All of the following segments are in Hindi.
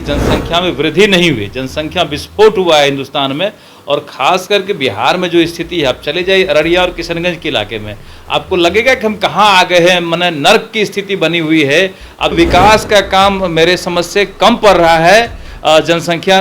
जनसंख्या में वृद्धि नहीं हुई, जनसंख्या विस्फोट हुआ है हिंदुस्तान में। और ख़ास करके बिहार में जो स्थिति है, आप चले जाइए अररिया और किशनगंज के इलाके में, आपको लगेगा कि हम कहाँ आ गए हैं, माने नर्क की स्थिति बनी हुई है। अब विकास का काम मेरे समझ से कम पड़ रहा है जनसंख्या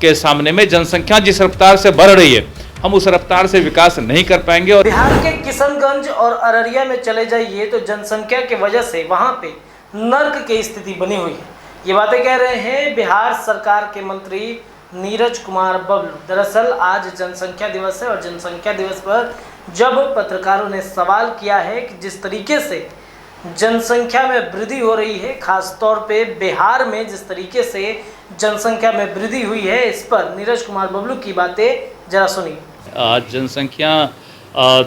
के सामने में। जनसंख्या जिस रफ्तार से बढ़ रही है, हम उस रफ्तार से विकास नहीं कर पाएंगे। और बिहार के किशनगंज और अररिया में चले जाइए तो जनसंख्या की वजह से वहां पे नर्क की स्थिति बनी हुई है। ये बातें कह रहे हैं बिहार सरकार के मंत्री नीरज कुमार बबलू। दरअसल आज जनसंख्या दिवस है और जनसंख्या दिवस पर जब पत्रकारों ने सवाल किया है कि जिस तरीके से जनसंख्या में वृद्धि हो रही है, खास तौर पे बिहार में जिस तरीके से जनसंख्या में वृद्धि हुई है, इस पर नीरज कुमार बबलू की बातें जरा सुनिए। आज जनसंख्या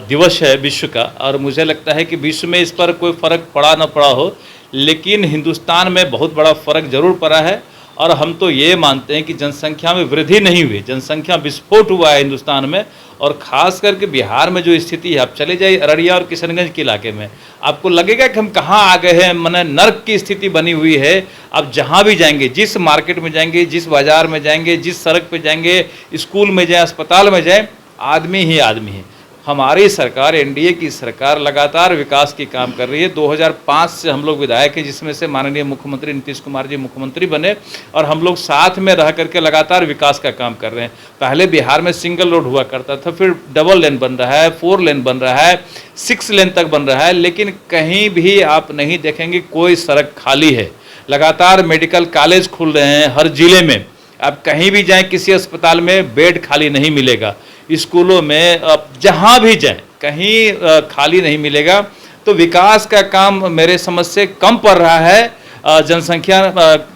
दिवस है विश्व का, और मुझे लगता है कि विश्व में इस पर कोई फ़र्क पड़ा ना पड़ा हो, लेकिन हिंदुस्तान में बहुत बड़ा फ़र्क ज़रूर पड़ा है। और हम तो ये मानते हैं कि जनसंख्या में वृद्धि नहीं हुई, जनसंख्या विस्फोट हुआ है हिंदुस्तान में। और ख़ास करके बिहार में जो स्थिति है, आप चले जाइए अररिया और किशनगंज के इलाके में, आपको लगेगा कि हम कहाँ आ गए हैं, माने नर्क की स्थिति बनी हुई है। आप जहाँ भी जाएंगे, जिस मार्केट में जाएंगे, जिस बाज़ार में जाएंगे, जिस सड़क पर जाएंगे, स्कूल में जाएँ, अस्पताल में जाएँ, आदमी ही आदमी है। हमारी सरकार, एनडीए की सरकार लगातार विकास की काम कर रही है। 2005 से हम लोग विधायक हैं, जिसमें से माननीय मुख्यमंत्री नीतीश कुमार जी मुख्यमंत्री बने, और हम लोग साथ में रह करके लगातार विकास का काम कर रहे हैं। पहले बिहार में सिंगल रोड हुआ करता था, फिर डबल लेन बन रहा है, 4 लेन बन रहा है, 6 लेन तक बन रहा है, लेकिन कहीं भी आप नहीं देखेंगे कोई सड़क खाली है। लगातार मेडिकल कॉलेज खुल रहे हैं हर जिले में। आप कहीं भी जाएँ, किसी अस्पताल में बेड खाली नहीं मिलेगा, स्कूलों में अब जहाँ भी जाएं कहीं खाली नहीं मिलेगा। तो विकास का काम मेरे समझ से कम पड़ रहा है जनसंख्या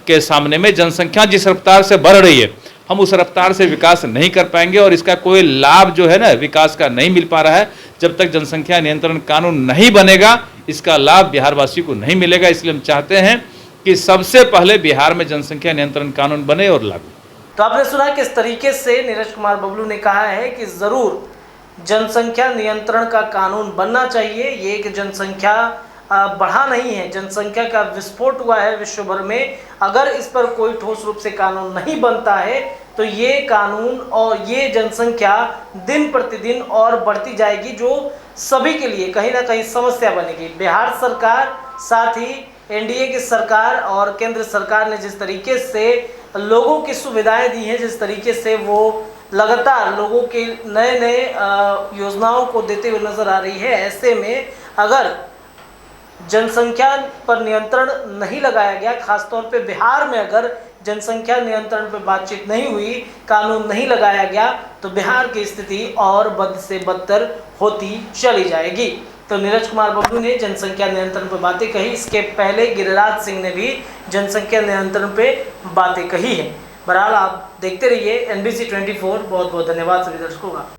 के सामने में। जनसंख्या जिस रफ्तार से बढ़ रही है, हम उस रफ्तार से विकास नहीं कर पाएंगे, और इसका कोई लाभ जो है ना विकास का नहीं मिल पा रहा है। जब तक जनसंख्या नियंत्रण कानून नहीं बनेगा, इसका लाभ बिहारवासी को नहीं मिलेगा। इसलिए हम चाहते हैं कि सबसे पहले बिहार में जनसंख्या नियंत्रण कानून बने और लागू। तो आपने सुना किस तरीके से नीरज कुमार बबलू ने कहा है कि ज़रूर जनसंख्या नियंत्रण का कानून बनना चाहिए। ये एक जनसंख्या बढ़ा नहीं है, जनसंख्या का विस्फोट हुआ है विश्व भर में। अगर इस पर कोई ठोस रूप से कानून नहीं बनता है तो ये कानून और ये जनसंख्या दिन प्रतिदिन और बढ़ती जाएगी, जो सभी के लिए कहीं ना कहीं समस्या बनेगी। बिहार सरकार, साथ ही एनडीए की सरकार और केंद्र सरकार ने जिस तरीके से लोगों की सुविधाएं दी हैं, जिस तरीके से वो लगातार लोगों के नए नए योजनाओं को देते हुए नजर आ रही है, ऐसे में अगर जनसंख्या पर नियंत्रण नहीं लगाया गया, खासतौर पे बिहार में अगर जनसंख्या नियंत्रण पर बातचीत नहीं हुई, कानून नहीं लगाया गया, तो बिहार की स्थिति और बद से बदतर होती चली जाएगी। तो नीरज कुमार बबलू ने जनसंख्या नियंत्रण पर बातें कही। इसके पहले गिरिराज सिंह ने भी जनसंख्या नियंत्रण पे बातें कही है। बहरहाल आप देखते रहिए NBC 24। बहुत बहुत धन्यवाद सभी दर्शकों का।